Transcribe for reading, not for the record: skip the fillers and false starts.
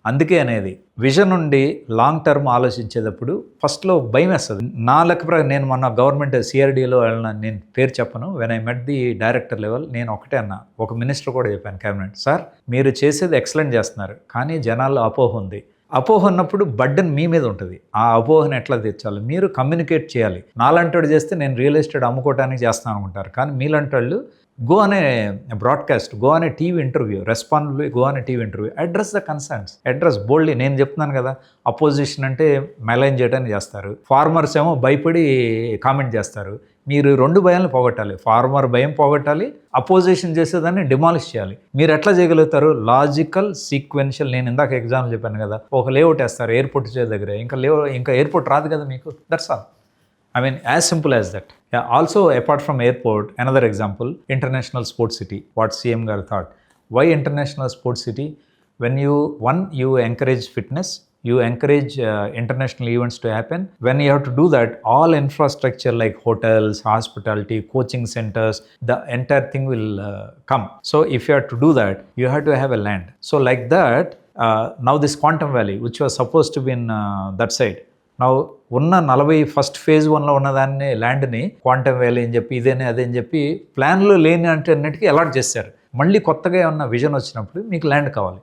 అందుకే అనేది విజన్ నుండి లాంగ్ టర్మ్ ఆలోచించేటప్పుడు ఫస్ట్లో భయం వేస్తుంది. నా లెక్క ప్రకారం నేను మొన్న గవర్నమెంట్ సిఆర్డీలో వెళ్ళిన, నేను పేరు చెప్పను, when I met the director level, నేను ఒకటే అన్నా, ఒక మినిస్టర్ కూడా చెప్పాను క్యాబినెట్, సార్ మీరు చేసేది ఎక్సలెంట్ చేస్తున్నారు, కానీ జనాల్లో అపోహ ఉంది. అపోహ ఉన్నప్పుడు బర్డెన్ మీ మీద ఉంటుంది. ఆ అపోహను ఎట్లా తెచ్చాలి? మీరు కమ్యూనికేట్ చేయాలి. నాలాంటి చేస్తే నేను రియల్ ఎస్టేట్ అమ్ముకోవడానికి చేస్తాను అనుకుంటారు, కానీ మీలాంటి వాళ్ళు గో అనే బ్రాడ్కాస్ట్, గో అనే టీవీ ఇంటర్వ్యూ, రెస్పాన్సిబిలిటీ, గో అనే TV interview, address the concerns, address boldly. నేను చెప్తున్నాను కదా, అపోజిషన్ అంటే మెలైన్ చేయడానికి చేస్తారు, ఫార్మర్స్ ఏమో భయపడి కామెంట్ చేస్తారు. మీరు రెండు భయాలను పోగొట్టాలి. ఫార్మర్ భయం పోగొట్టాలి, అపోజిషన్ చేసేదాన్ని డిమాలిష్ చేయాలి. మీరు ఎట్లా చేయగలుగుతారు? Logical, sequential. నేను ఇందాక ఎగ్జాంపుల్ చెప్పాను కదా, ఒక లేఅవుట్ వేస్తారు ఎయిర్పోర్ట్ దగ్గర, ఇంకా ఎయిర్పోర్ట్ రాదు కదా మీకు. That's all. I mean, as simple as that. Yeah, also, apart from airport, another example, international sports city, what CM Gar thought. Why international sports city? When you encourage fitness, you encourage international events to happen. When you have to do that, all infrastructure like hotels, hospitality, coaching centers, the entire thing will come. So if you have to do that, you have to have a land. So like that, now this Quantum Valley, which was supposed to be in that side, నా ఉన్న 40 first phase 1లో ఉన్నదాన్ని ల్యాండ్ని quantum valley అని చెప్పి ఇదేనే అదే అని చెప్పి ప్లాన్లో లేని అంటే అన్నిటికీ అలాట్ చేశారు. మళ్ళీ కొత్తగా ఏమన్నా విజన్ వచ్చినప్పుడు మీకు ల్యాండ్ కావాలి.